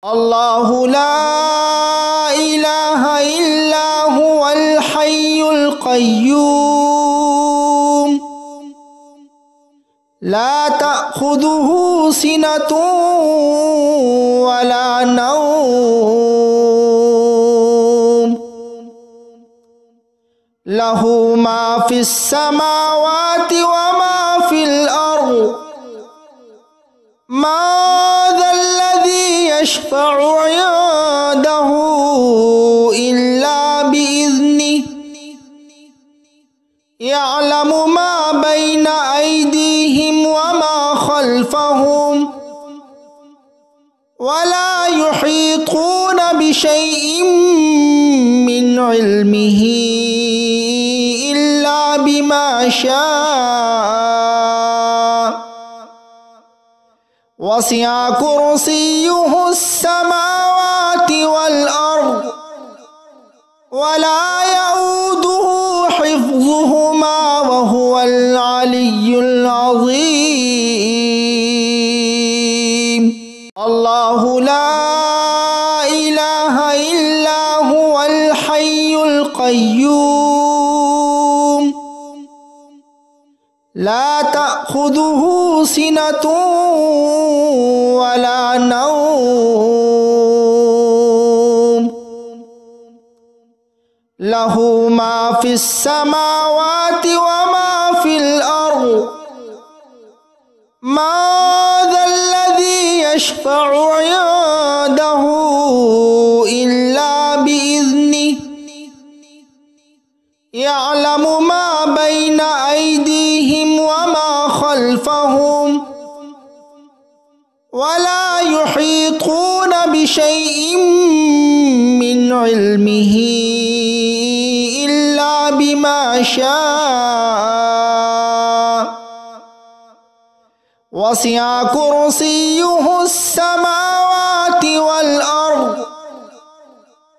الله لا إله إلا هو الحي القيوم لا تأخذه سنة ولا نوم له ما في السماوات وما في الأرض ما ذا الذي يشفع عنده إلا بإذنه يعلم ما بين أيديهم وما خلفهم ولا يحيطون بشيء من علمه إلا بما شاء وسع كرسيه السماوات والأرض ولا يؤوده حفظهما وهو العلي العظيم الله لا إله إلا هو الحي القيوم لا تأخذه سنة ولا نوم له ما في السماوات وما في الأرض ما ذا الذي يشفع عنده إلا بإذنه يعلم ما بين أيديهم وما خلفهم ولا يحيطون بشيء من علمه إلا بما شاء وسع كرسيه السماوات والأرض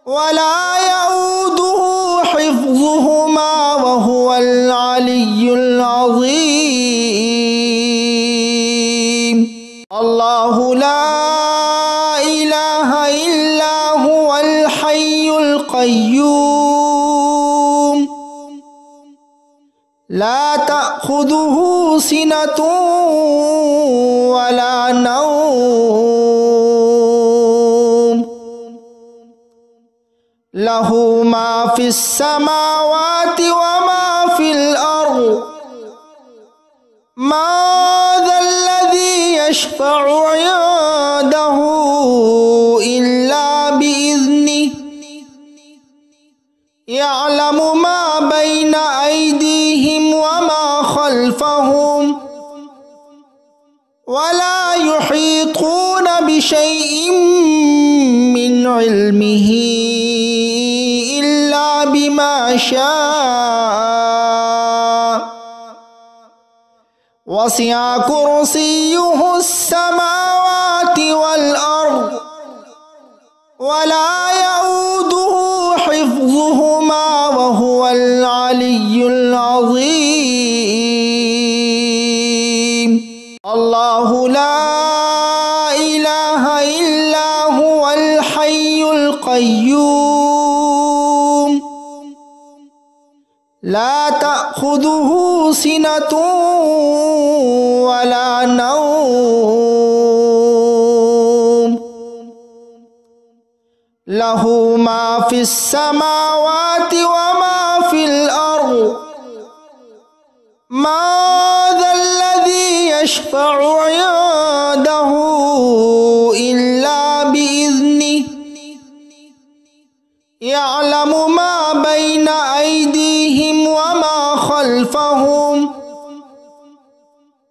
ولا يؤوده حفظهما وهو العلي العظيم الله لا إله إلا هو الحي القيوم لا تأخذه سنة ولا نوم له ما في السماوات وما في الأرض ما ذا الذي يشفع عنده إلا بإذنه يعلم ما بين أيديهم وما خلفهم ولا يحيطون بشيء من علمه إلا بما شاء وسع كرسيه السماوات والأرض ولا يؤوده حفظهما وهو العلي العظيم الله لا إله إلا هو الحي القيوم لا تأخذه سنة ولا نوم له ما في السماوات وما في الأرض ما ذا الذي يشفع عنده إلا بإذنه يعلم ما بين أيديهم وما خلفهم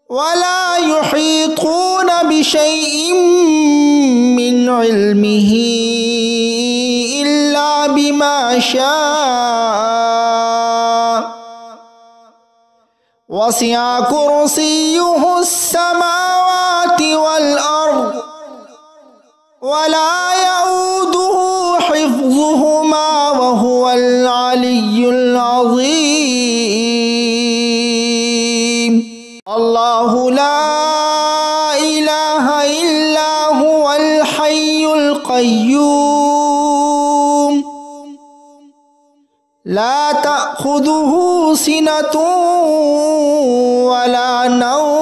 ولا يحيطون بشيء من علمه إلا بما شاء وسع كرسيه السماوات والأرض ولا يؤوده حفظهما وهو العلي العظيم الله لا إله إلا هو الحي القيوم القيوم لا تأخذه سنة ولا نوم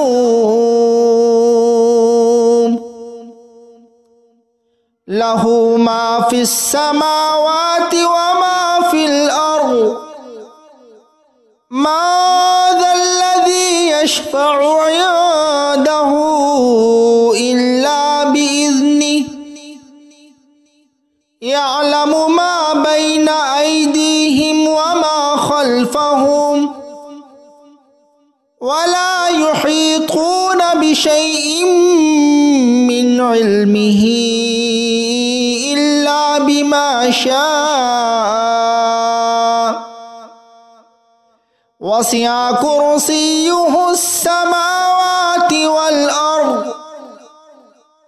له ما في السماوات وما في الأرض ما ذا الذي يشفع عنده إلا بإذنه يعلم ما بين أيديهم وما خلفهم ولا يحيطون بشيء من علمه إلا بما شاء وسع كرسيه السماوات والأرض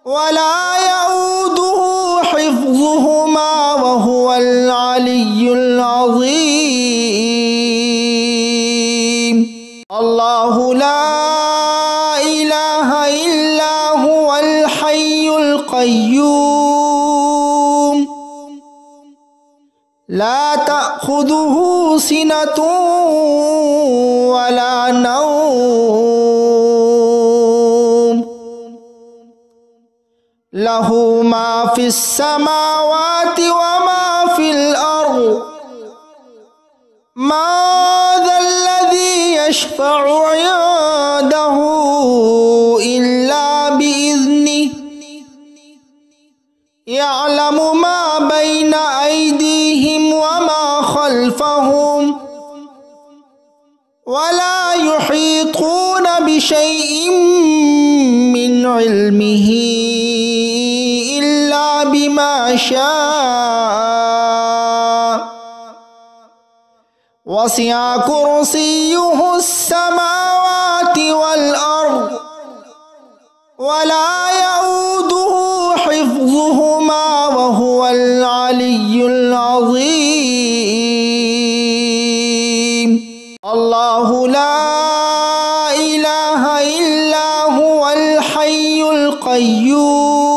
ولا يؤوده حفظهما وهو العلي العظيم الله لا إله إلا هو الحي القيوم لا تأخذه سنة ولا نوم له ما في السماوات وما في الأرض ما ذا الذي يشفع عنده إلا بإذنه يعلم ما بين أيديهم وما خلفهم ولا يحيطون بشيء من علمه إلا بما شاء وسع كرسيه السماوات والأرض ولا يؤوده حفظهما وهو العلي العظيم الله لا إله إلا هو الحي القيوم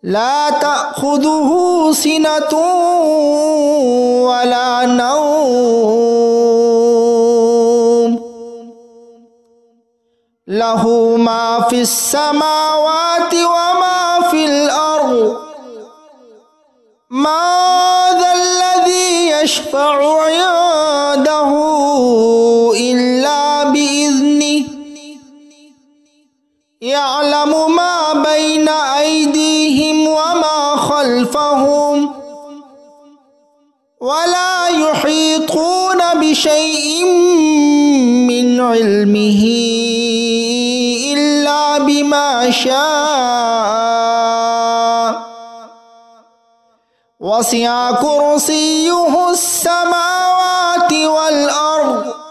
لا تأخذه سنة ولا نوم له ما في السماوات وما في الأرض ما ذا الذي يشفع عنده إلا بإذنه يعلم ما بين أيديهم وما خلفهم ولا يحيطون بشيء من علمه إلا بما شاء وسع كرسيه السماوات والأرض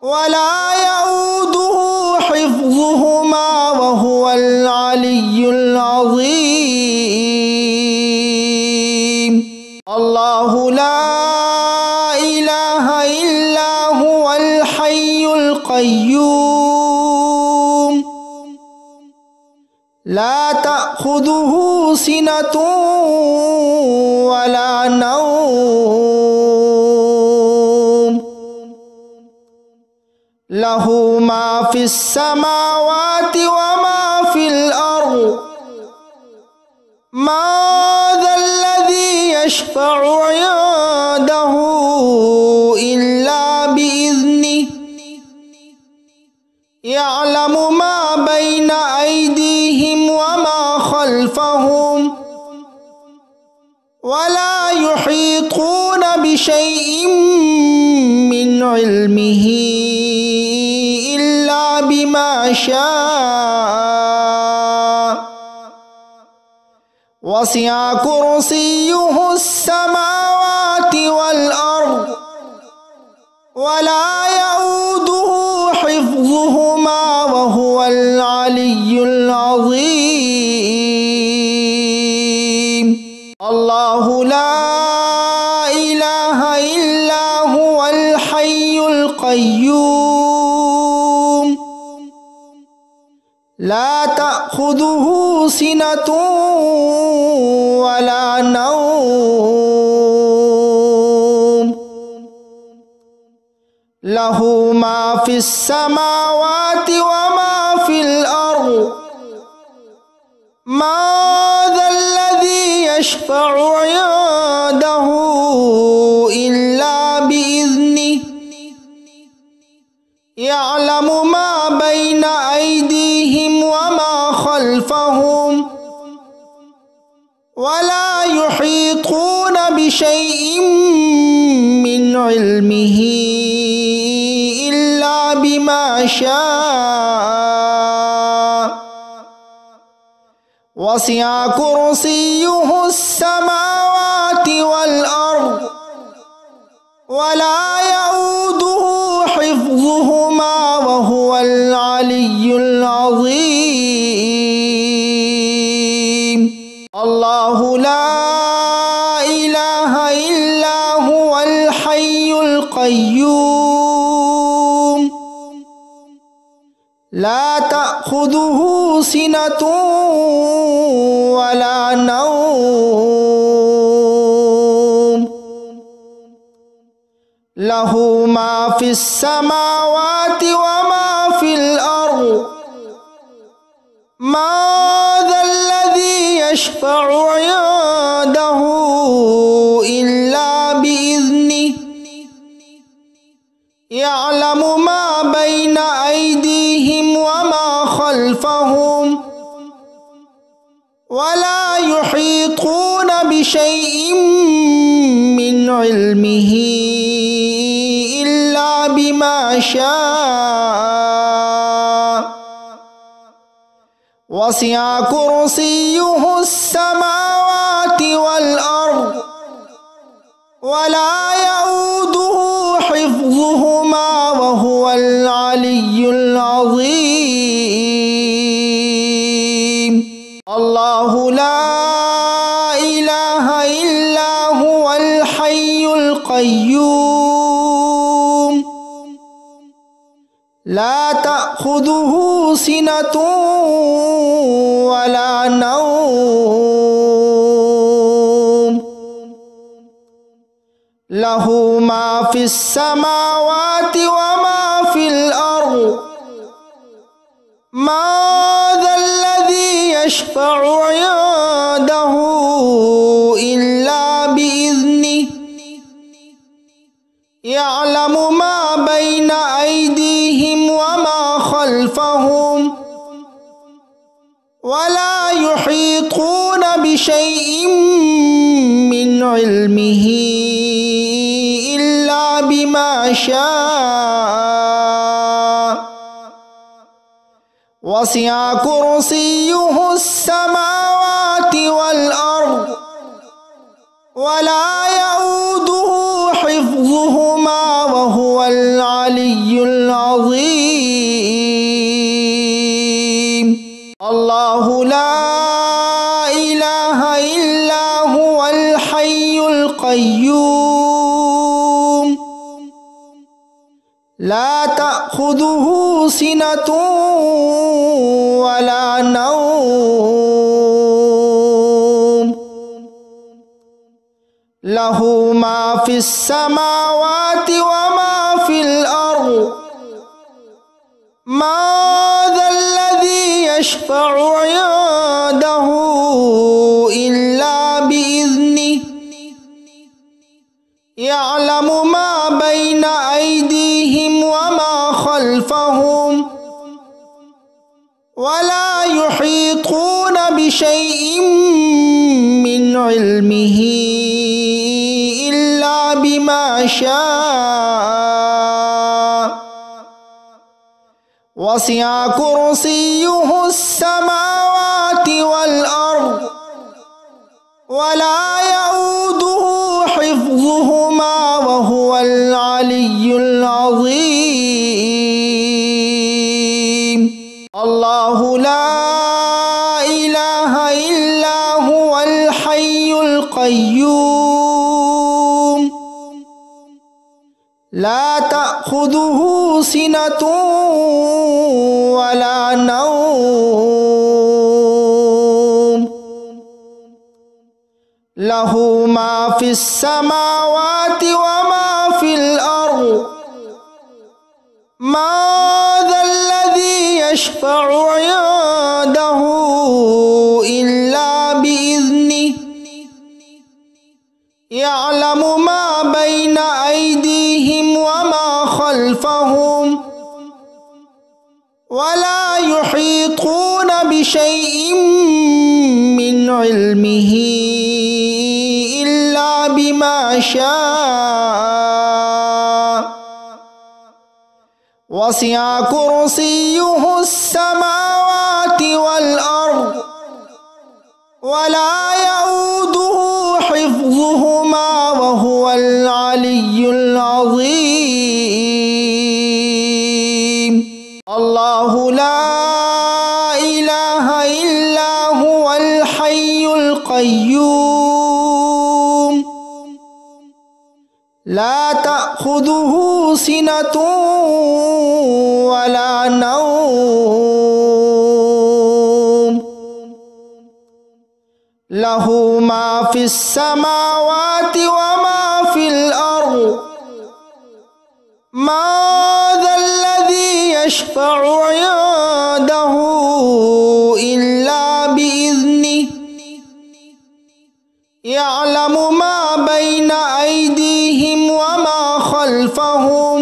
ولا يؤوده حفظهما وهو العلي العظيم الله لا إله إلا هو الحي القيوم لا تأخذه سنة ولا نوم له ما في السماوات وما في الأرض ما ذا الذي يشفع عنده إلا بإذنه يعلم ما بين أيديهم وما خلفهم ولا يحيطون بشيء من علمه إلا بما شاء وسع كرسيه السماوات والأرض ولا يؤوده حفظهما وهو العلي العظيم الله لا إله إلا هو الحي القيوم لا تأخذه تأخذه سنة ولا نوم له ما في السماوات وما في الأرض ما ذا الذي يشفع عنده إلا بإذنه يعلم ما بين أيديهم وما خلفهم ولا يحيطون بشيء من علمه إلا بما شاء وسع كرسيه السماوات والأرض ولا يؤوده حفظهما وهو العلي العظيم الله لا إله إلا هو الحي القيوم لا تأخذه سنة ولا نوم له ما في السماوات وما في الأرض ما ذا الذي يشفع عنده إلا بإذنه يعلم ما بين أيديهم وما خلفهم ولا يحيطون بشيء من علمه إلا بما شاء وسع كرسيه السماوات والأرض ولا يؤوده حفظهما وهو العلي العظيم الله لا إله إلا هو الحي القيوم لا تأخذه سنة ولا نوم له ما في السماوات وما في الأرض ما ذا الذي يشفع عنده إلا بإذنه يعلم ما بين أيديهم وما خلفهم ولا يحيطون بشيء من علمه إلا بما شاء وسع كرسيه السماوات والأرض ولا يؤوده حفظهما وهو العلي العظيم الله لا إله إلا هو الحي القيوم لا تأخذه سنة ولا نوم له ما في السماوات وما في الأرض ما ذا الذي يشفع عنده إلا بإذنه يعلم ما بين أيديهم وما خلفهم ولا يحيطون بشيء من علمه إلا بما شاء وسع كرسيه السماوات والأرض ولا يؤوده حفظهما وهو العلي العظيم الله لا إله إلا هو الحي القيوم لا تأخذه سنة ولا نوم লাহু মা ফিস সামাওয়াতি ওয়া মা ফিল আরদ মা যাল্লাযী ইয়াশফা'ু 'ইনদাহু ইল্লা বিইذনিহি ইয়া'লামু মা বাইনা আইদিহিম ওয়া মা খালফাহুম ওয়া লা ইউহীতুনা বিশাইইন মিন ইলমিহি ইল্লা বিমা শাআ ওয়াসি'a কুরসিয়্যুহুস সামাওয়াতি ওয়াল আরদ ওয়া লা ইয়াউদুহু হিফযুহুমা ওয়া হুয়াল আলিয়্যুল আযীম। আল্লাহু লা ইলাহা ইল্লা হুয়াল হাইয়ুল কাইয়্যুম লা তা'খুযুহু সিনাতুন ওয়া লা নাওম লাহু মা ফিস সামাওয়াতি ওয়া মা ফিল আরদ মা যাল্লাযী ইয়াশফা'ু 'ইনদাহু ইল্লা বিইذনিহি ইয়া'লামু মা বাইনা আইদিহিম ওয়া মা খালফাহুম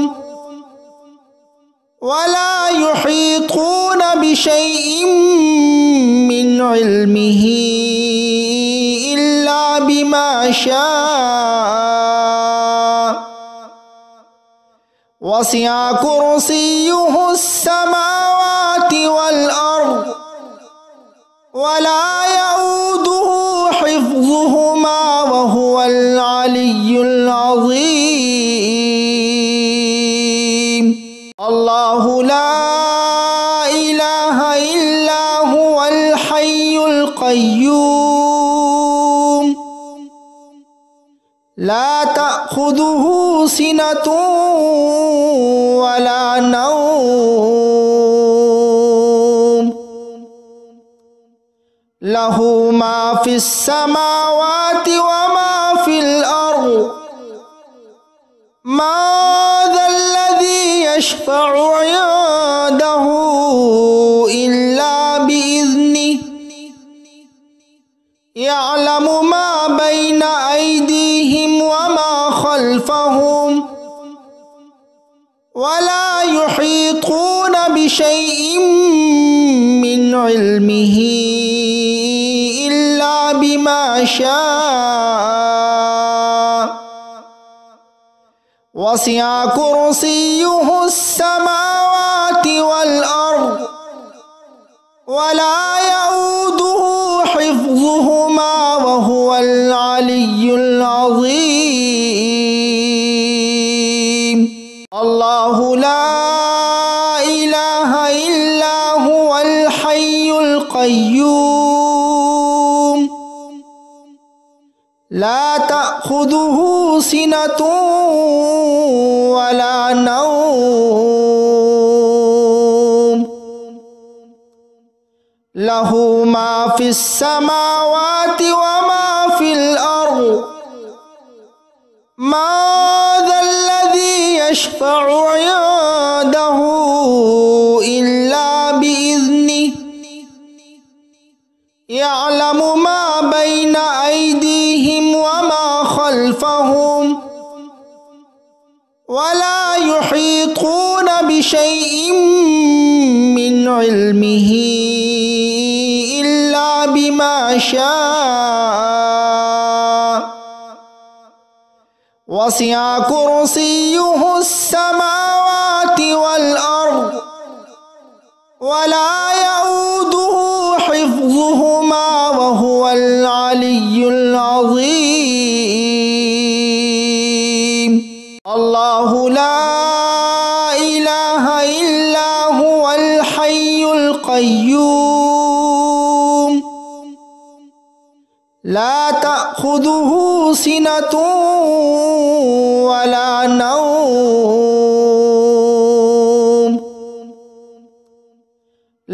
ওয়া লা ইউহীতুনা বিশাইইন মিন ইলমিহি ইল্লা বিমা শাআ ওয়াসি'a কুরসিয়্যুহুস সামাওয়াতি ওয়াল আরদ ওয়া লা ইয়াউদুহু হিফযুহুমা ওয়া হুয়াল আলিয়্যুল আযীম। আল্লাহু লা ইলাহা ইল্লা হুয়াল হাইয়ুল কাইয়্যুম লা তা'খুযুহু সিনাতুন ওয়া লা নাওম লাহু মা ফিস সামাওয়াতি ওয়া মা ফিল আরদ মা যাল্লাযী ইয়াশফা'ু 'ইনদাহু ইল্লা বিইذনিহি ইয়া'লামু মা বাইনা আইদিহিম ওয়া মা খালফাহুম ওয়া লা ইউহীতুনা বিশাইইন মিন ইলমিহি ইল্লা বিমা শাআ ওয়াসি'a কুরসিয়্যুহুস সামাওয়াতি ওয়াল আরদ ওয়া লা ইয়াউদুহু হিফযুহুমা ওয়া হুয়াল আলিয়্যুল আযীম। আল্লাহু লা ইলাহা ইল্লা হুয়াল হাইয়ুল কাইয়্যুম লা তা'খুযুহু সিনাতুন ওয়া লা নাওম লাহু মা ফিস সামাওয়াতি ওয়া মা ফিল আরদ মা যাল্লাযী ইয়াশফা'ু 'ইনদাহু ইল্লা বিইذনিহি ইয়া'লামু মা বাইনা আইদিহিম ওয়া মা খালফাহুম ওয়া লা ইউহীতুনা বিশাইইন মিন ইলমিহি ইল্লা বিমা শাআ ওয়াসি'a কুরসিয়্যুহুস সামাওয়াতি ওয়াল আরদ ওয়া লা ইয়াউদুহু হিফযুহুমা ওয়া হুয়াল আলিয়্যুল আযীম। আল্লাহু লা ইলাহা ইল্লা হুয়াল হাইয়ুল কাইয়্যুম লা তা'খুযুহু সিনাতুন ওয়া লা নাওম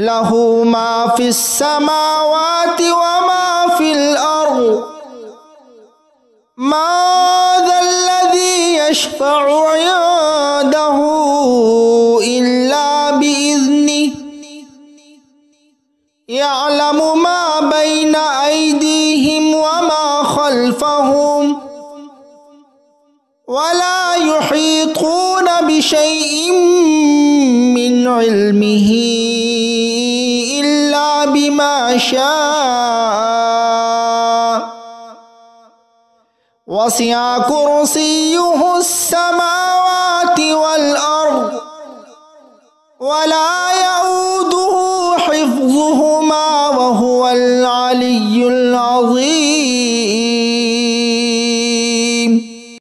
লাহু মা ফিস সামাওয়াতি ওয়া মা ফিল আরদ ما ذا الذي يشفع عنده إلا بإذنه يعلم ما بين أيديهم وما خلفهم ولا يحيطون بشيء من علمه إلا بما شاء وسع كرسيه السماوات والأرض ولا يؤوده حفظهما وهو العلي العظيم.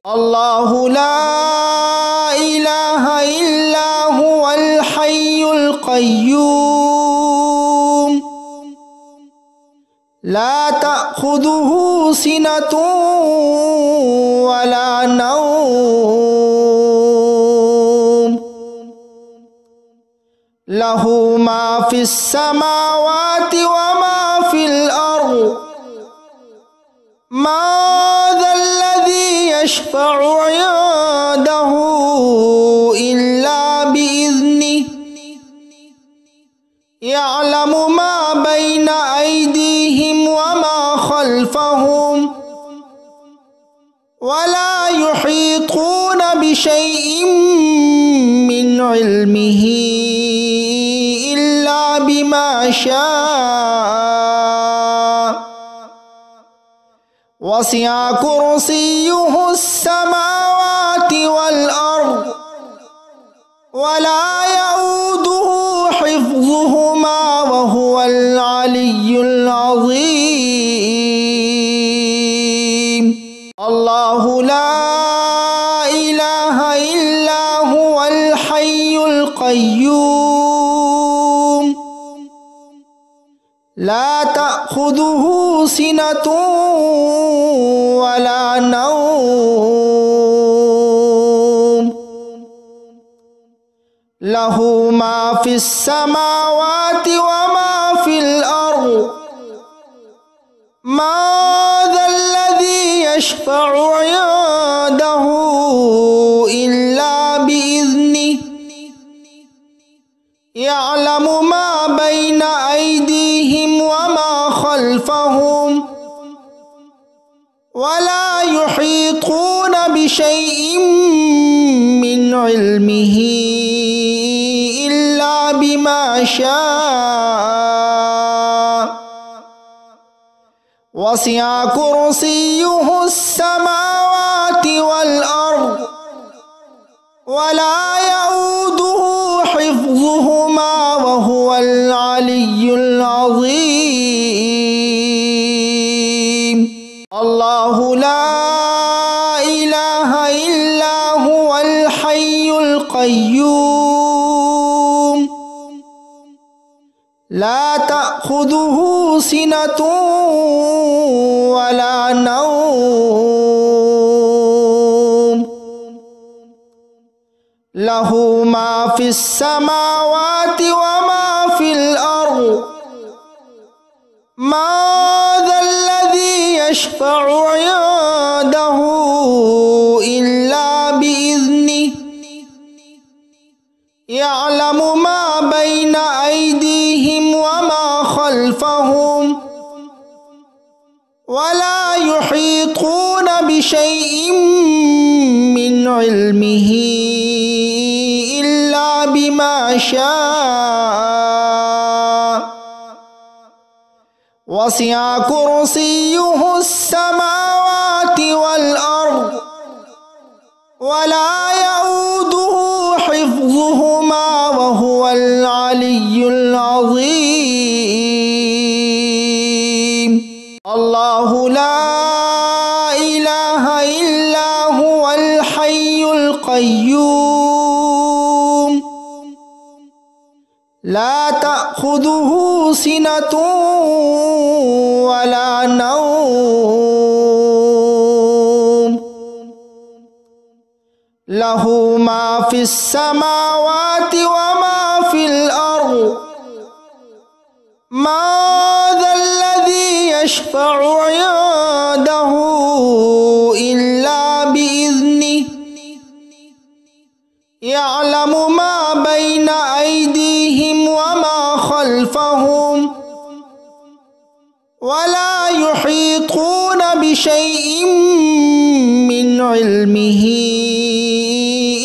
الله لا إله إلا هو الحي القيوم لا تأخذه سنة ولا نوم له ما في السماوات وما في الأرض ما ذا الذي يشفع عنده إلا بإذنه يعلم ما بين أيديهم وما خلفهم ولا يحيطون بشيء من علمه إلا بما شاء وسع كرسيه السماوات والأرض ولا يؤوده حفظهما وهو العلي العظيم. الله لا إله إلا هو الحي القيوم لا تأخذه سنة ولا نوم له ما في السماوات وما في الأرض ما ذا الذي يشفع عنده إلا بإذنه يعلم ما بين أيديهم وما خلفهم ولا يحيطون بشيء من علمه إلا بما شاء وسع كرسيه السماوات والأرض ولا يؤوده حفظهما وهو العلي العظيم. الله لا إله إلا هو الحي القيوم لا تأخذه سنة ولا نوم له ما في السماوات وما في الأرض ما ذا الذي يشفع عنده إلا بإذنه يعلم ما بين أيديهم وما خلفهم ولا يحيطون بشيء من علمه إلا بما شاء وسع كرسيه السماوات والأرض ولا يؤوده حفظهما وهو العلي العظيم. الله لا إله إلا هو الحي القيوم لا تأخذه سنة ولا نوم له ما في السماوات وما في الأرض ما ذا الذي يشفع عنده ولا يحيطون بشيء من علمه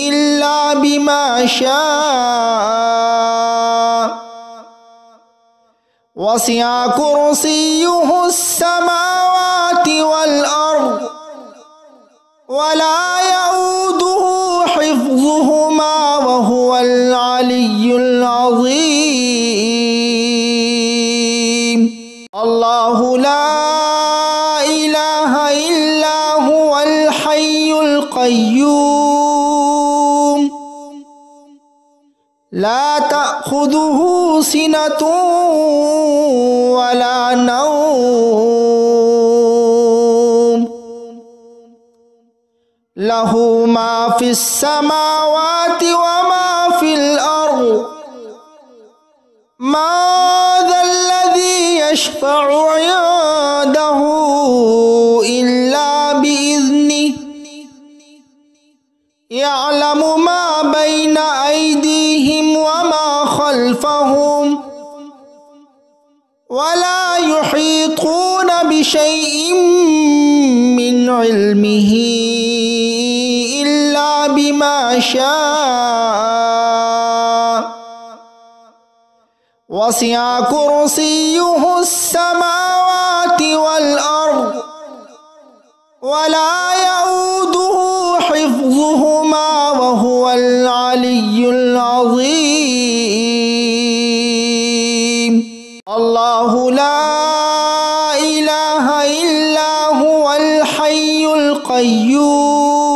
إلا بما شاء وسع كرسيه السماوات والأرض ولا يؤوده حفظهما وهو العلي العظيم الله لا إله إلا هو الحي القيوم لا تأخذه سنة ولا نوم له ما في السماوات وما في الأرض ما ذا الذي يشفع عنده إلا بإذنه يعلم ما بين أيديهم وما خلفهم ولا يحيطون بشيء من علمه إلا بما شاء وسع كرسيه السماوات والأرض ولا يؤوده حفظهما وهو العلي العظيم الله لا إله إلا هو الحي القيوم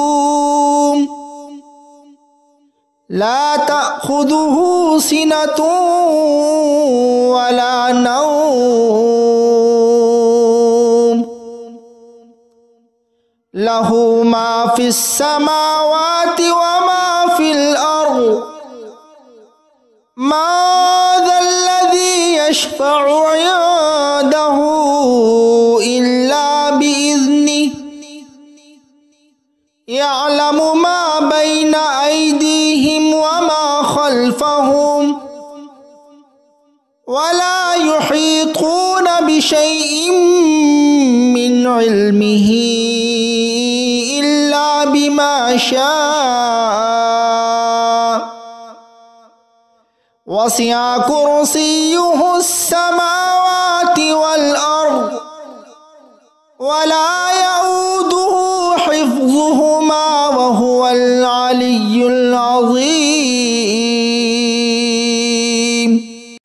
لا تأخذه سنة ولا نوم له ما في السماوات وما في الأرض ما ذا الذي يشفع عنده إلا بإذنه يعلم ما بين أيديهم وما خلفهم ولا يحيطون بشيء من علمه إلا بما شاء وسع كرسيه السماوات والأرض ولا يؤوده حفظهما وهو العلي العظيم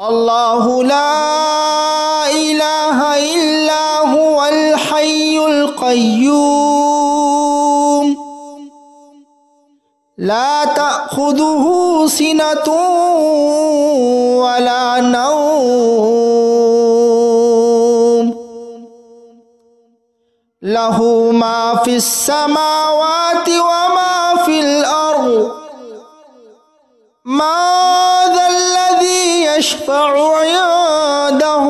الله لا إله إلا هو الحي القيوم لا تأخذه سنة ولا نوم له ما في السماوات وما في الأرض ما ذا الذي يشفع عنده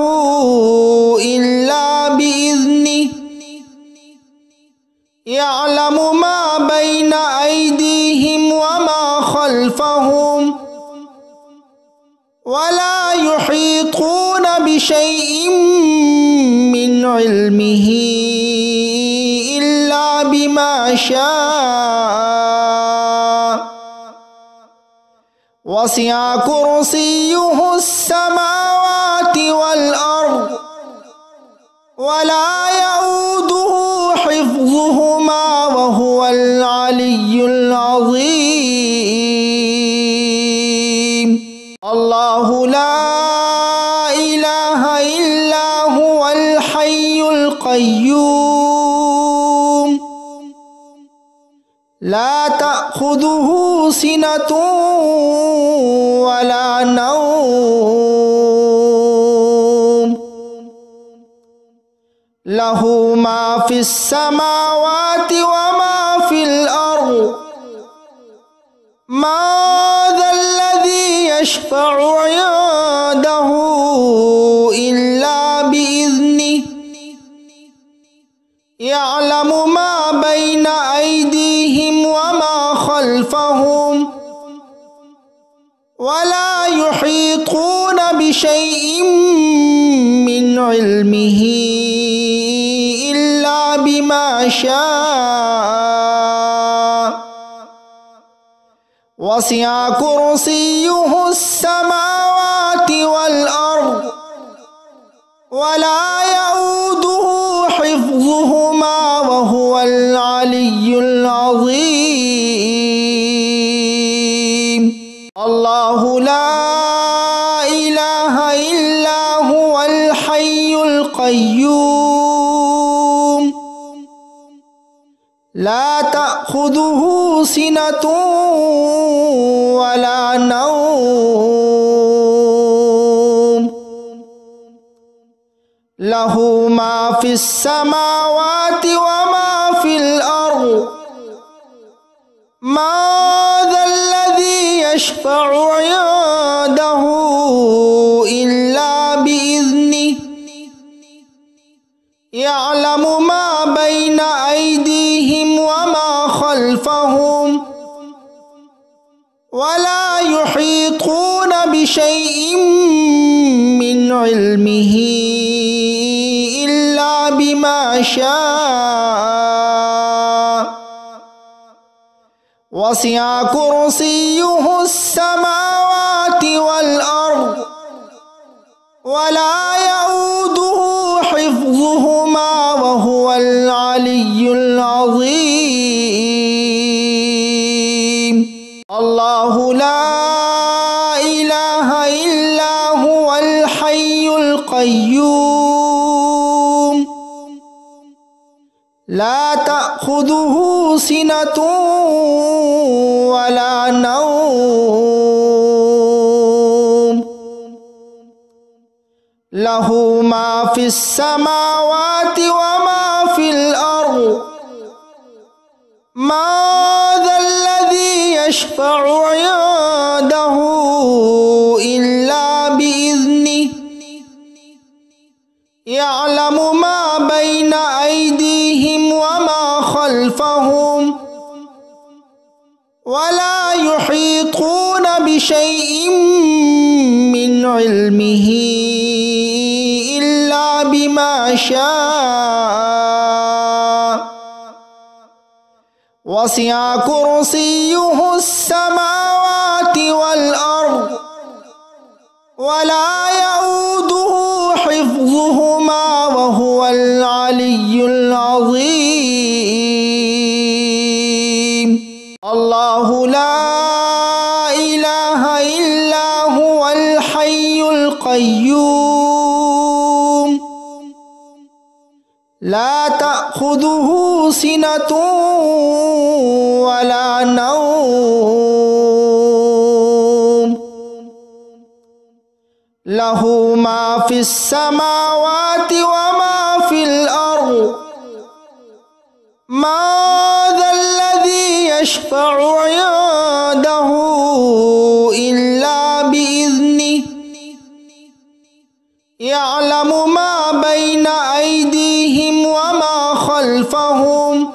إلا بإذنه يعلم ما بين أيديهم وما خلفهم ولا يحيطون بشيء من علمه إلا بما شاء وسع كرسيه السماوات والأرض ولا يؤوده حفظهما وهو العلي العظيم الله لا إله إلا هو الحي القيوم لا تأخذه سنة ولا نوم له ما في السماوات وما في الأرض ما ذا الذي يشفع عنده إلا بإذنه يعلم ما بين أيديهم وما خلفهم ولا يحيطون بشيء من علمه إلا بما شاء وسع كرسيه السماوات والأرض ولا يؤوده حفظهما وهو العلي العظيم الله لا إله إلا هو الحي القيوم لا تأخذه سنة ولا نوم له ما في السماوات وما في الأرض ما ذا الذي يشفع عنده إلا بإذنه يعلم ما بين أيديهم وما خلفهم ولا يحيطون بشيء من علمه إلا بما شاء وسع كرسيه السماوات والأرض ولا يؤوده حفظهما وهو العلي العظيم الله لا إله إلا هو الحي القيوم لا تأخذه سنة ولا نوم له ما في السماوات وما في الأرض ما ذا الذي يشفع عنده إلا بإذنه يعلم ما بين أيديهم وما خلفهم ولا يحيطون بشيء من علمه إلا بما شاء وسع كرسيه السماوات والأرض ولا يؤوده حفظهما وهو العلي العظيم الله لا إله إلا هو الحي القيوم لا تأخذه سنة ولا نوم له ما في السماوات وما في الأرض ما ذا الذي يشفع عنده إلا بإذنه يعلم ما بين أيديهم وما خلفهم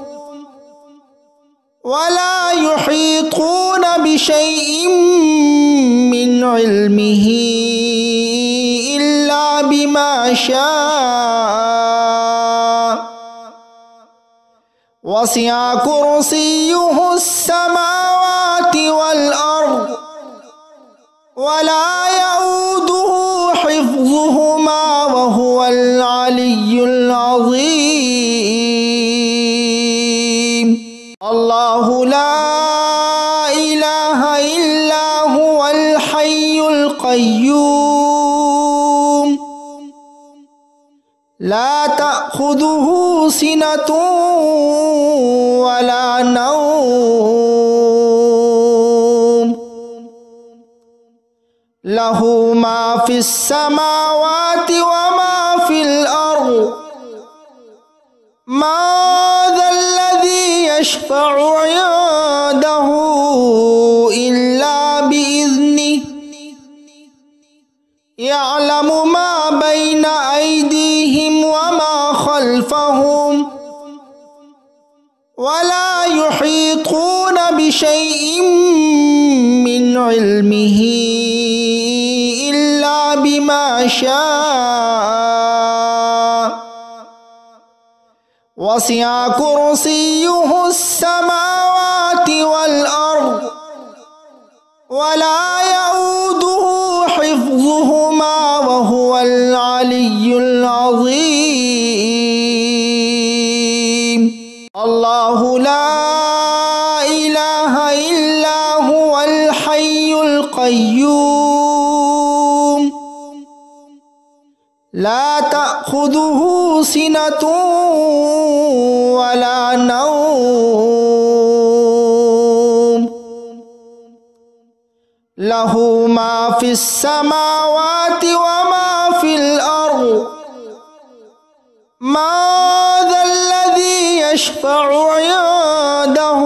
ولا يحيطون بشيء من علمه إلا بما شاء وسع كرسيه السماوات والأرض ولا يؤوده حفظهما وهو العلي العظيم الله لا إله إلا هو الحي القيوم لا تأخذه سنة ولا نوم له ما في السماوات وما في الأرض ما ذا الذي يشفع عنده إلا بإذنه يعلم ما بين أيديهم وما خلفهم ولا يحيطون بشيء من علمه إلا بما شاء وسع كرسيه السماوات والأرض ولا يؤوده حفظهما وهو العلي العظيم. الله لا إله إلا هو الحي القيوم لا تأخذه سنة ولا نوم له ما في السماوات وما في الأرض ما ذا الذي يشفع عنده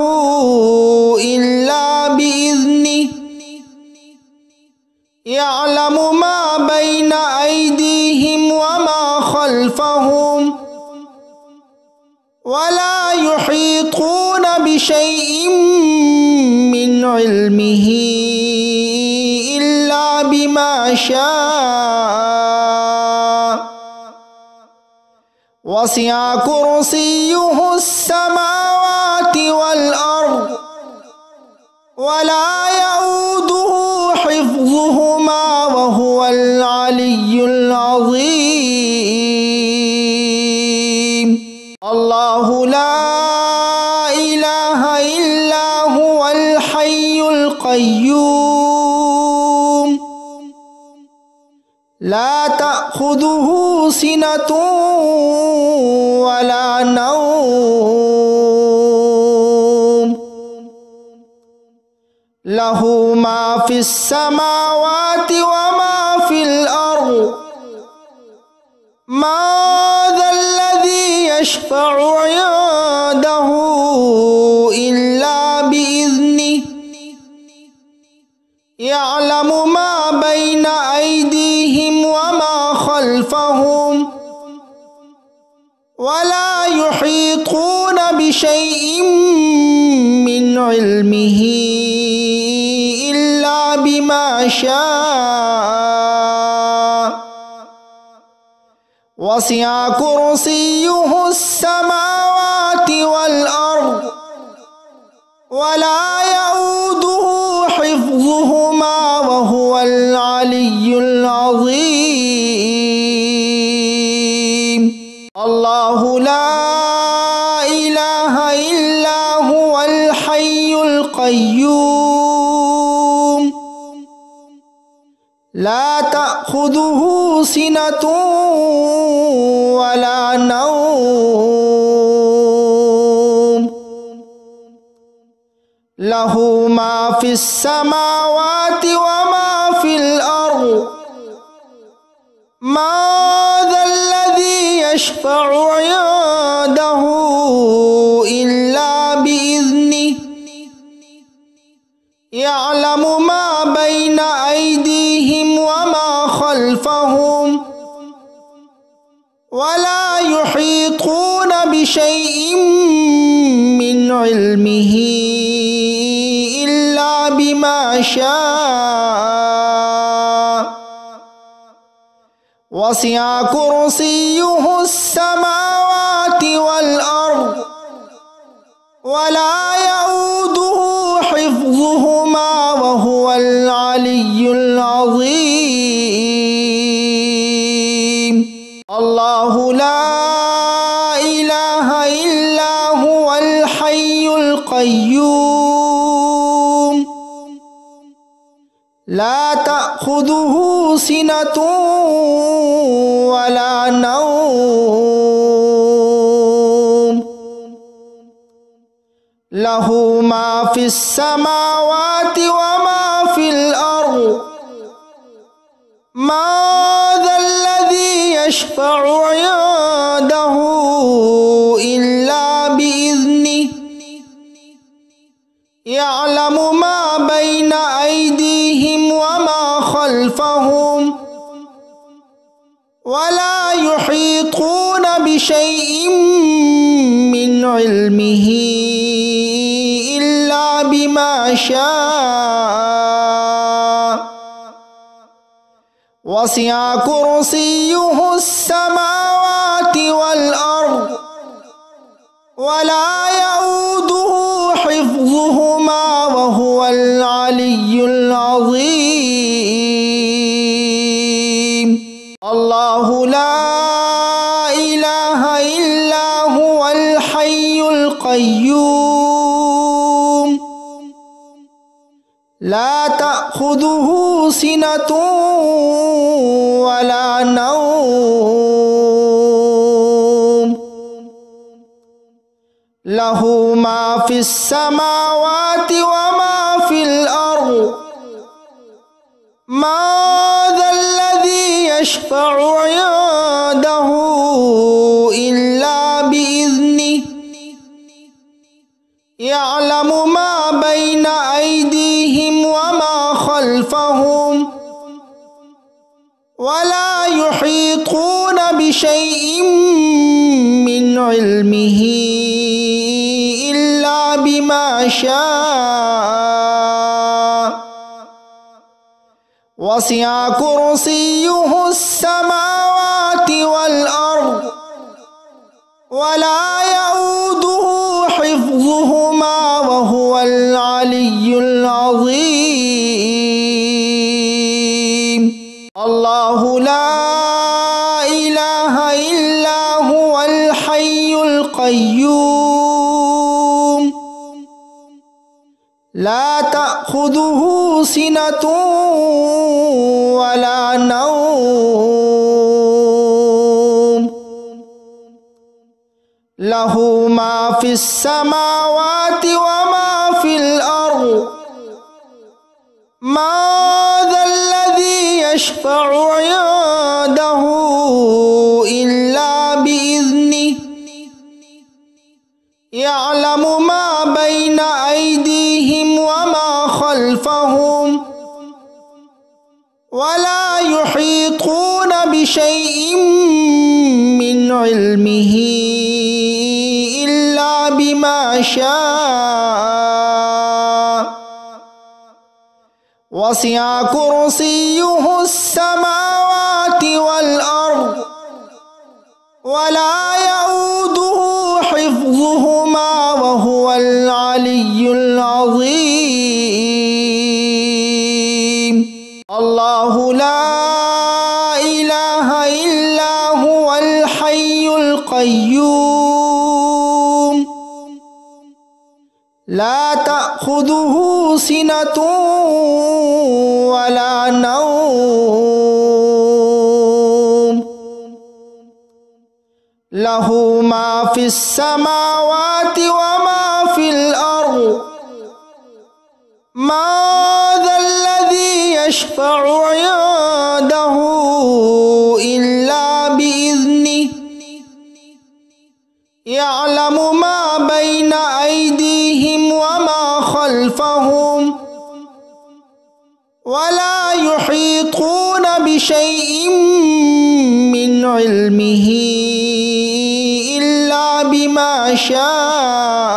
إلا بإذنه يعلم ما بين أيديهم وما خلفهم ولا يحيطون بشيء من علمه إلا بما شاء وسع كرسيه السماوات والأرض ولا يؤوده حفظهما وهو العلي العظيم. الله لا إله إلا هو الحي القيوم لا تأخذه سنة ولا نوم له ما في السماوات وما في الأرض ما ذا الذي يشفع عنده إلا بإذنه يعلم ما بين أيديهم وما خلفهم ولا يحيطون بشيء من علمه إلا بما شاء وسع كرسيه السماوات والأرض ولا يؤوده حفظهما وهو العلي العظيم. الله لا إله إلا هو الحي القيوم لا تأخذه سنة ولا نوم له ما في السماوات وما في الأرض ما ذا الذي يشفع عنده إلا بإذنه يعلم ما بين أيديهم وما خلفهم ولا يحيطون بشيء من علمه إلا بما شاء وسع كرسيه السماوات والأرض ولا يؤوده حفظهما وهو العلي العظيم. الله لا إله إلا هو الحي القيوم لا تأخذه سنة ولا نوم له ما في السماوات وما في الأرض ما ذا الذي يشفع عنده إلا بإذنه يعلم ما بين أيديهم وما خلفهم ولا يحيطون بشيء من علمه إلا بما شاء وسع كرسيه السماوات والأرض إله إلا هو الحي القيوم لا تأخذه سنة ولا نوم له ما في السماوات وما في الأرض من ذا الذي يشفع عنده إلا بإذنه يعلم ما بين أيديهم وما خلفهم ولا يحيطون بشيء من علمه إلا بما شاء وسع كرسيه السماوات والأرض ولا يؤوده حفظهما وهو العلي العظيم الله لا إله إلا هو الحي القيوم لا تأخذه سنة ولا نوم له ما في السماوات وما في الأرض من ذا الذي يشفع عنده إلا بإذنه يعلم ما بين أيديهم وما خلفهم ولا يحيطون بشيء من علمه إلا بما شاء وسع كرسيه السماوات والأرض ولا يؤوده حفظهما وهو العلي العظيم الله لا إله إلا هو الحي القيوم لا تأخذه سنة ولا نوم له ما في السماوات وما في الأرض من ذا الذي يشفع عنده إلا بإذنه يعلم ما بين أيديهم وما خلفهم ولا يحيطون بشيء من علمه إلا بما شاء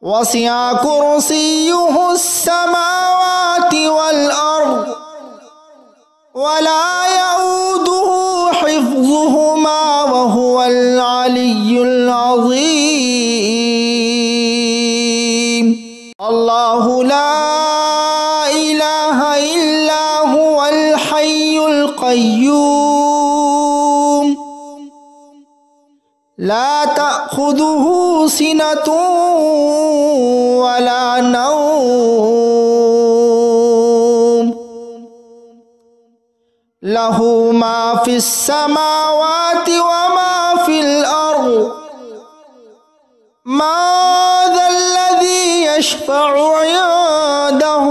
وسع كرسيه السماوات والأرض ولا يؤوده حفظهما وهو العلي العظيم الله لا إله إلا هو الحي القيوم لا تأخذه سنة ولا نوم له ما في السماوات وما في الأرض من ذا الذي يشفع عنده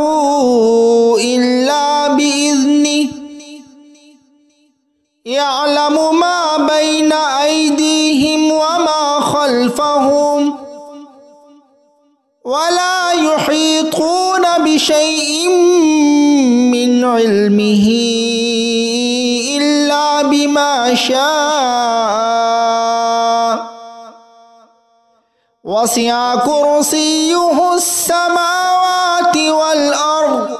إلا بإذنه يعلم ما بين أيديهم وما خلفهم ولا يحيطون بشيء من علمه إلا بما شاء وسع كرسيه السماوات والأرض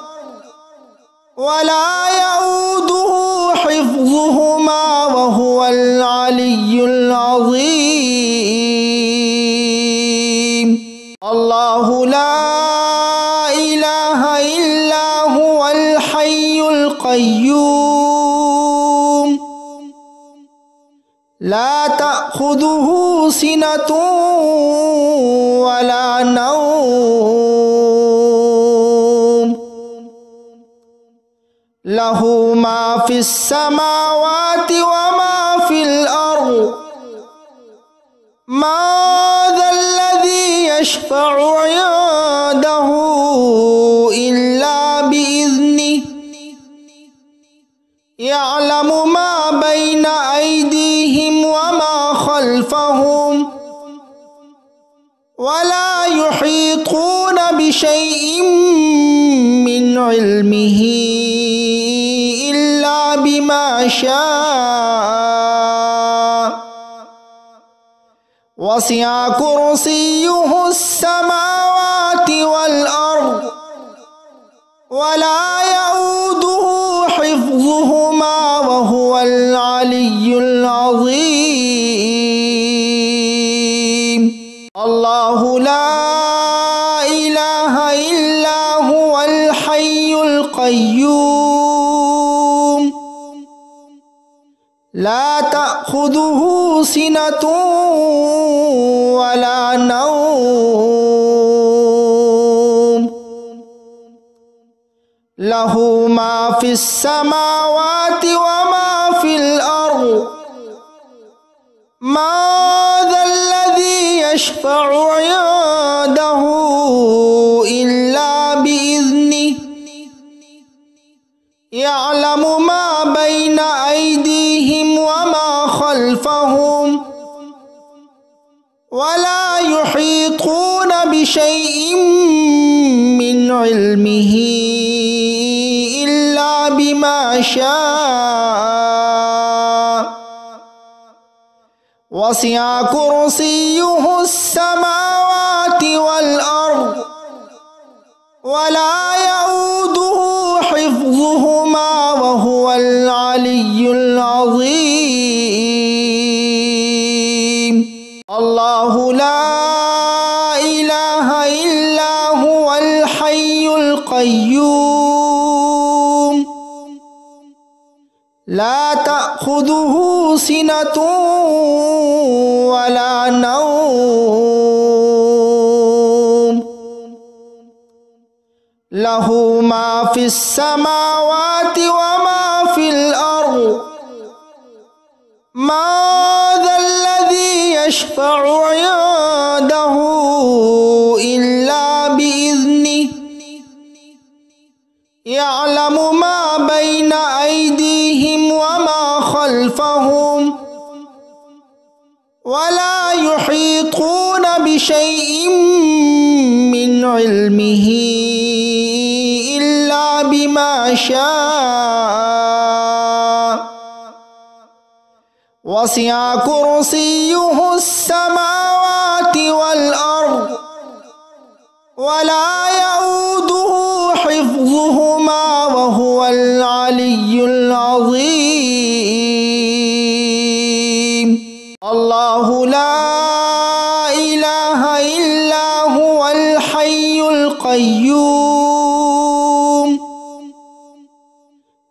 ولا يؤوده حفظهما وهو العلي العظيم الله لا إله إلا هو الحي القيوم لا تأخذه سنة ولا نوم له ما في السماوات وما في الأرض ما ذا الذي يشفع عنده إلا بإذنه يعلم ما بين أيديهم وما خلفهم ولا يحيطون بشيء من علمه إلا بما شاء وسع كرسيه السماوات والأرض ولا يؤوده حفظهما وهو العلي العظيم الله لا إله إلا هو الحي القيوم لا تأخذه سنة ولا نوم له ما في السماوات وما في الأرض ما ذا الذي يشفع عنده إلا بإذنه يعلم ما بين أيديهم وما خلفهم ولا يحيطون بشيء من علمه إلا بما شاء وسع كرسيه السماوات والأرض ولا يؤوده حفظهما وهو العلي العظيم الله لا إله إلا هو الحي القيوم لا تأخذه سنة ولا نوم له ما في السماوات وما في الأرض ما ذا الذي يشفع عنده إلا بإذنه يعلم ما بين أيديهم وما خلفهم ولا يحيطون بشيء من علمه إلا بما شاء وسع كرسيه السماوات والأرض ولا يؤوده حفظهما وهو العلي العظيم الله لا إله إلا هو الحي القيوم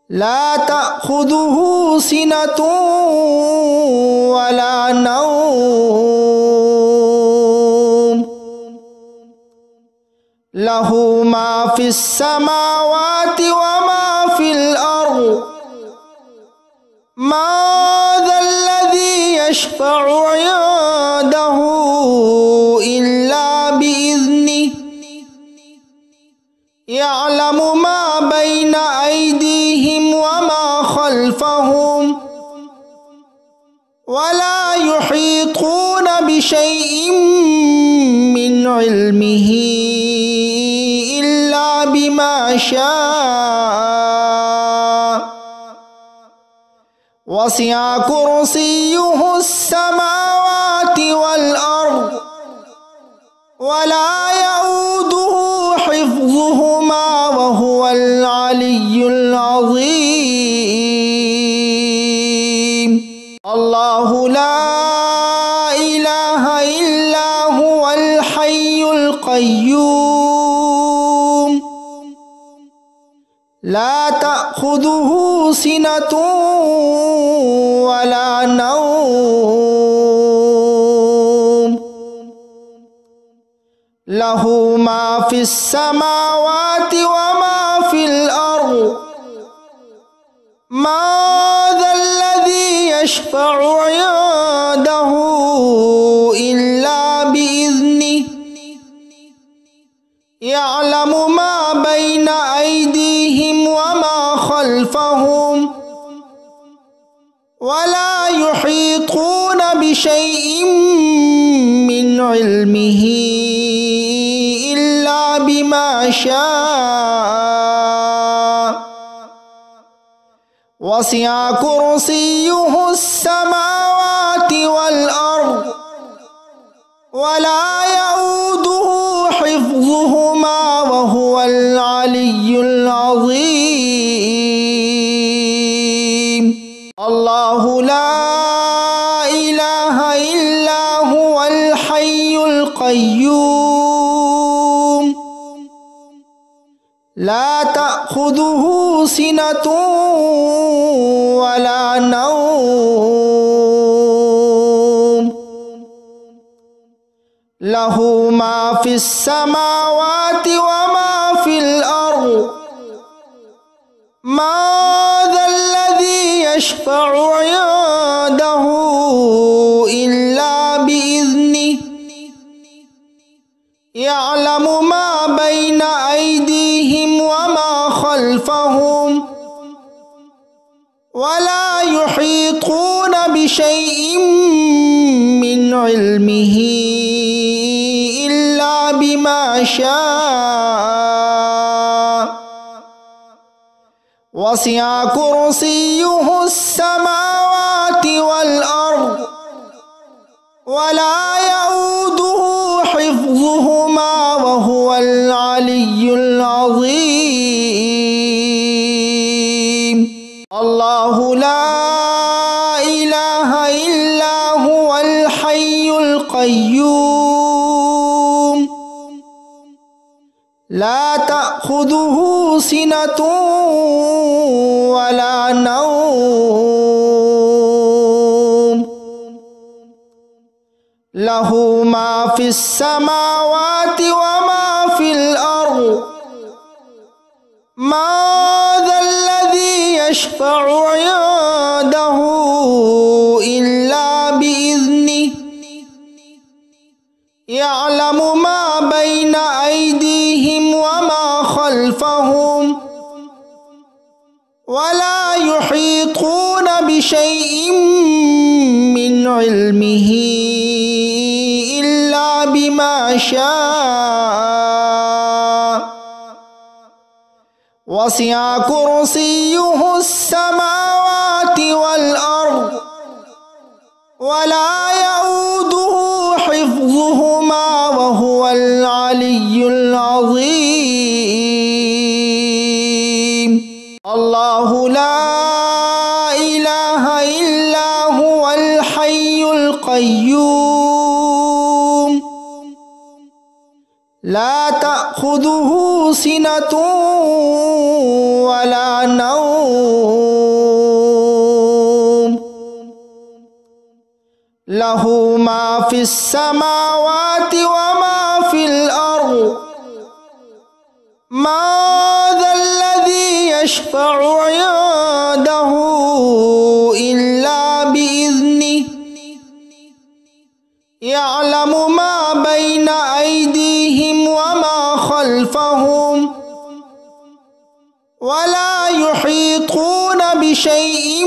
لا تأخذه سنة ولا نوم له ما في السماوات وما في الأرض ما ذا الذي يشفع عنده إلا بإذنه يعلم ما بين أيديهم وما خلفهم ولا يحيطون بشيء من علمه إلا بما شاء وسع كرسيه السماوات والأرض ولا يؤوده حفظهما وهو العلي العظيم الله لا إله إلا هو الحي القيوم لا تأخذه سنة ولا نوم له ما في السماوات وما في الأرض من ذا الذي يشفع عنده إلا بإذنه يعلم ما بين أيديهم وما خلفهم ولا يحيطون بشيء من علمه إلا بما شاء وسع كرسيه السماوات والأرض ولا يؤوده حفظهما وهو العلي العظيم الله لا إله إلا هو الحي القيوم لا تأخذه سنة ولا نوم له ما في السماوات وما في الأرض من ذا الذي يشفع عنده إلا بإذنه يعلم ما بين أيديهم وما خلفهم ولا يحيطون بشيء من علمه إلا بما شاء وسع كرسيه السماوات والأرض ولا يؤوده حفظهما وهو العلي العظيم الله لا إله إلا هو الحي القيوم لا تأخذه سنة ولا نوم له ما في السماوات وما في الأرض من ذا الذي يشفع عنده إلا بإذنه يعلم ما بين أيديهم وما خلفهم ولا يحيطون بشيء من علمه إلا بما شاء وسع كرسيه السماوات والأرض ولا يؤوده حفظهما وهو العلي العظيم الله لا إله إلا هو الحي القيوم لا تأخذه سنة ولا نوم له ما في السماوات وما في الأرض من ذا الذي يشفع عنده إلا بإذنه يعلم ما بين أيديهم وما خلفهم ولا يحيطون بشيء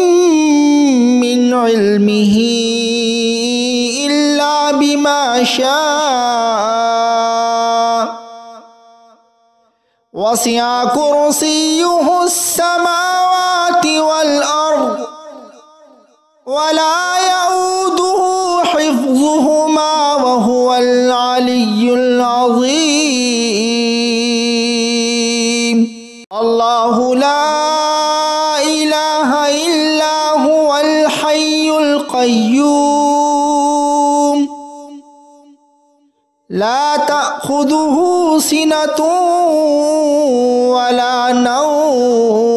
من علمه إلا بما شاء وسع كرسيه السماوات والأرض ولا يؤوده حفظهما وهو العلي العظيم الله لا إله إلا هو الحي القيوم لا تأخذه سنة ولا نوم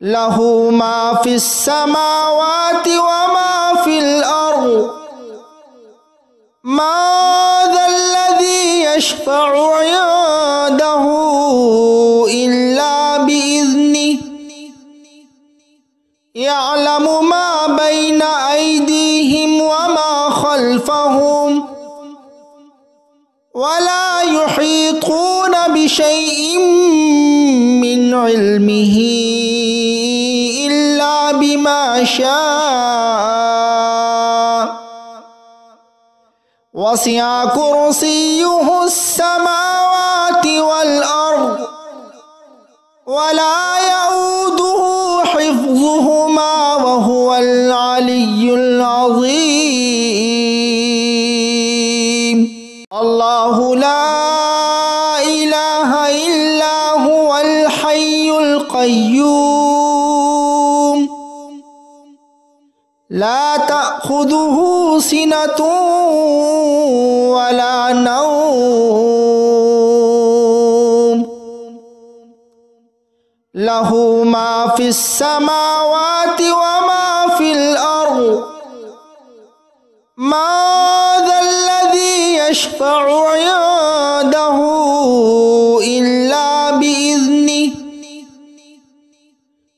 له ما في السماوات وما في الأرض ما ذا الذي يشفع عنده إلا بإذنه يعلم ما بين أيديهم وما خلفهم ولا يحيطون بشيء من علمه إلا بما شاء وسع كرسيه السماوات والأرض ولا يؤوده حفظهما وهو العلي العظيم. الله لا إله إلا هو الحي القيوم لا تأخذه سنة ولا نوم له ما في السماوات وما في الأرض ما ذا الذي يشفع عنده إلا بإذنه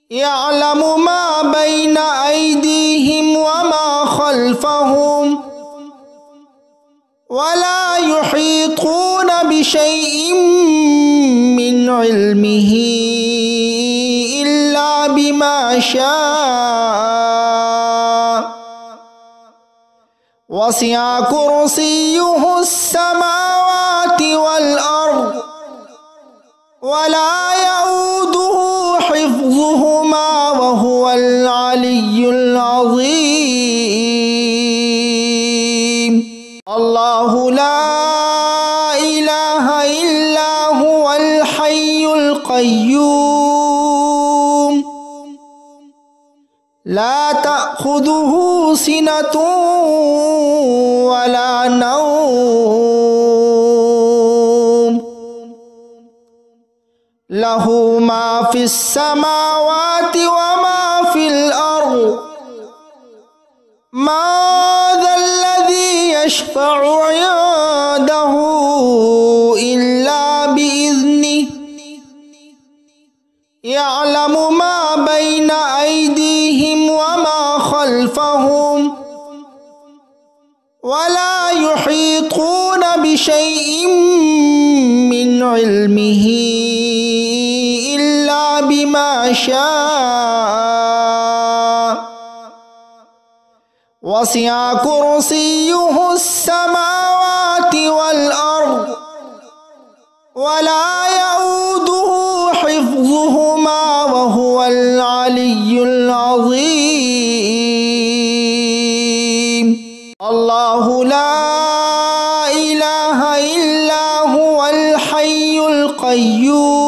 يعلم ما بين أيديهم وما خلفهم ولا يحيطون بشيء من علمه إلا بما شاء وسع كرسيه السماوات والأرض ولا يؤوده حفظهما وهو العلي العظيم. الله لا إله إلا هو الحي القيوم لا تأخذه سنة ولا نوم له ما في السماوات وما في الأرض ما ذا الذي يشفع عنده إلا بإذنه يعلم ما بين أيديهم وما خلفهم ولا يحيطون بشيء من علمه إلا بما شاء وسع كرسيه السماوات والأرض ولا يؤوده حفظهما وهو العلي العظيم. الله لا إله إلا هو الحي القيوم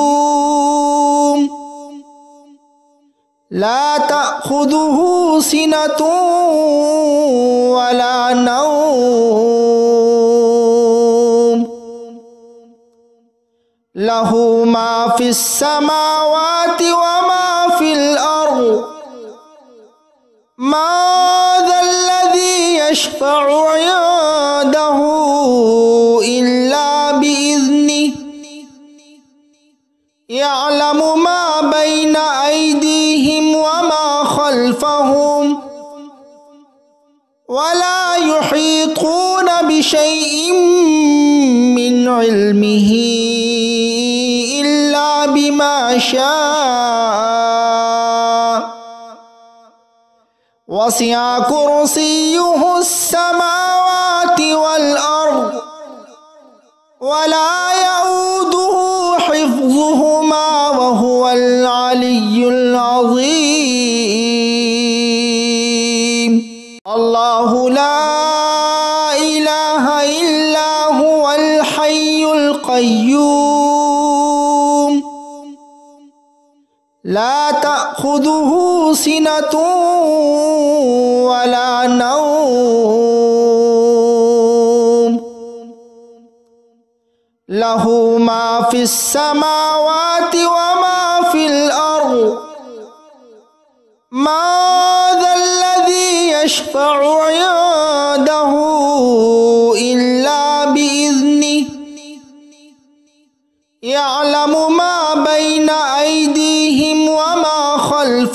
لا تأخذه سنة ولا نوم له ما في السماوات وما في الأرض ما ذا الذي يشفع عنده إلا بإذنه يعلم ما بين أيديهم وما خلفهم ولا يحيطون بشيء من علمه إلا بما شاء وسع كرسيه السماوات والأرض ولا يؤوده حفظهما وهو العلي العظيم. الله لا إله إلا هو الحي القيوم لا تأخذه سنة ولا نوم له ما في السماوات وما في الأرض ما ذا الذي يشفع عنده إلا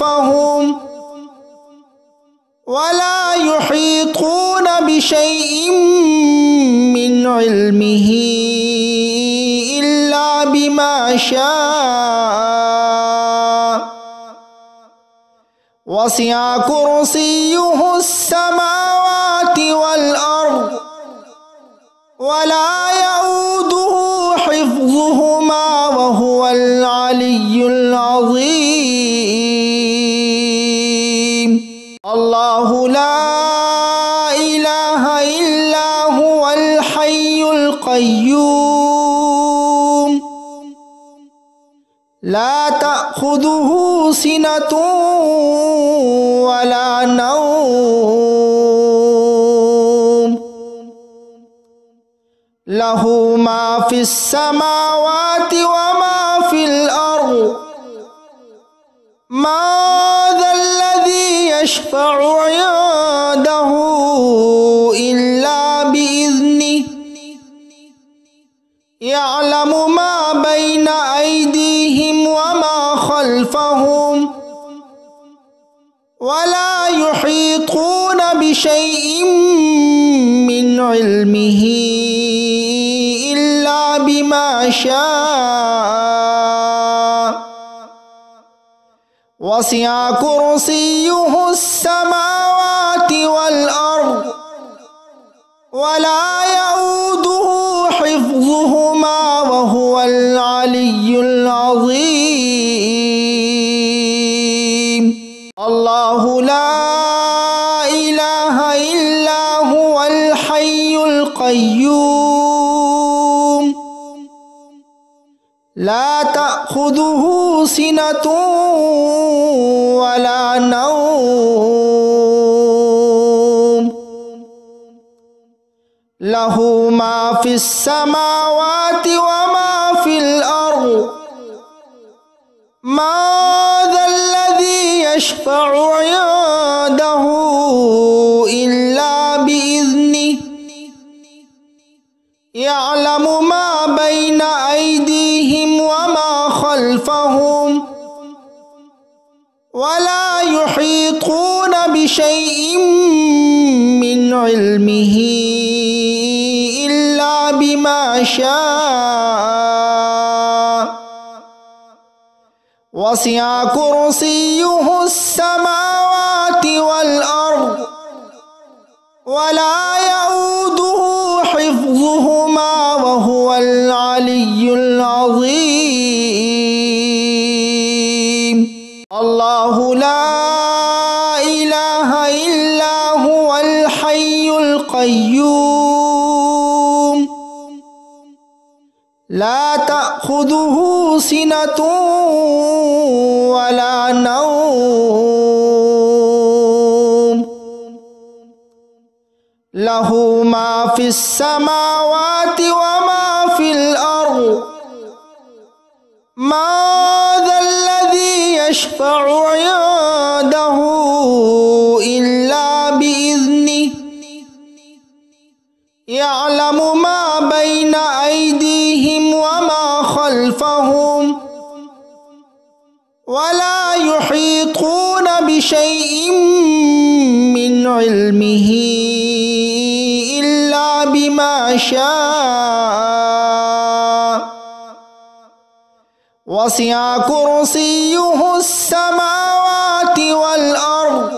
خلفهم ولا يحيطون بشيء من علمه إلا بما شاء وسع كرسيه السماوات والأرض ولا يؤوده حفظهما وهو العلي العظيم الله لا إله إلا هو الحي القيوم لا تأخذه سنة ولا نوم له ما في السماوات وما في الأرض ما ذا الذي يشفع عنده إلا بإذنه يعلم ما بين أيديهم وما خلفهم ولا يحيطون بشيء من علمه إلا بما شاء وسع كرسيه السماوات والأرض ولا يؤوده حفظهما وهو العلي العظيم الله لا إله إلا هو الحي القيوم لا تأخذه سنة ولا نوم له ما في السماوات وما في الأرض ما ذا الذي يشفع عنده إلا بإذنه يعلم ما بين أيديهم وما خلفهم ولا يحيطون بشيء من علمه إلا بما شاء وسع كرسيه السماوات والأرض ولا يؤوده حفظهما وهو العلي العظيم الله لا إله إلا هو الحي القيوم لا تأخذه سنة ولا نوم له ما في السماوات وما في الأرض ما ذا الذي يشفع عنده إلا بإذنه يعلم ما بين أيديهم وما خلفهم ولا يحيطون بشيء من علمه إلا بما شاء وسع كرسيه السماوات والأرض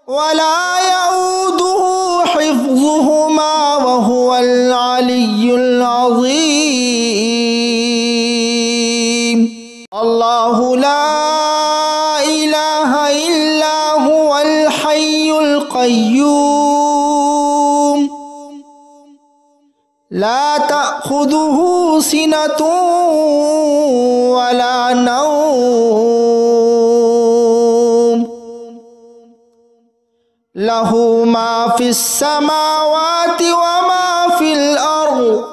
ولا يؤوده حفظهما وهو العلي العظيم الله لا إله إلا هو الحي القيوم لا تأخذه سنة ولا نوم له ما في السماوات وما في الأرض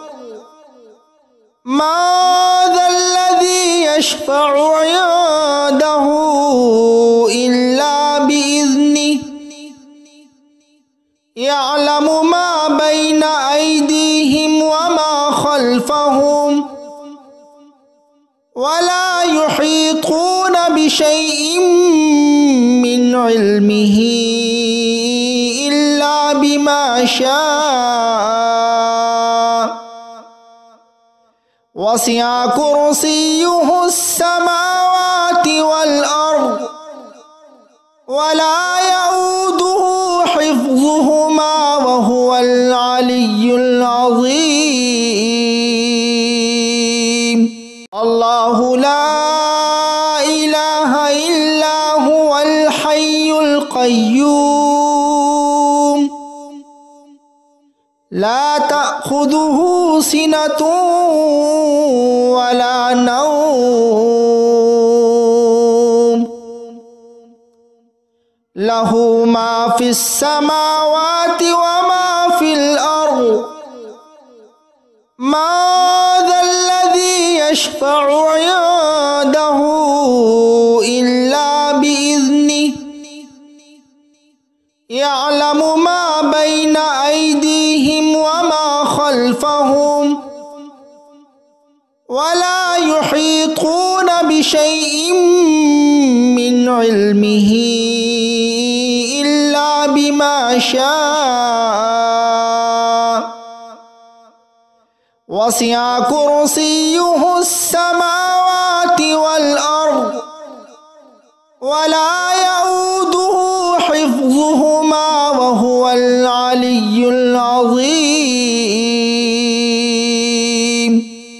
ما ذا الذي يشفع عنده إلا بإذنه يعلم ما بين أيديهم وما خلفهم ولا يحيطون بشيء من علمه إلا بما شاء وسع كرسيه السماوات والأرض ولا يؤوده حفظهما وهو العلي العظيم الله لا إله إلا هو الحي القيوم لا تأخذه سنة ولا نوم له ما في السماوات وما في الأرض ما ذا الذي يشفع عنده إلا بإذنه يعلم ما بين أيديهم وما خلفهم ولا يحيطون بشيء من علمه إلا بما شاء وسع كرسيه السماوات والأرض ولا يؤوده حفظهما وهو العلي العظيم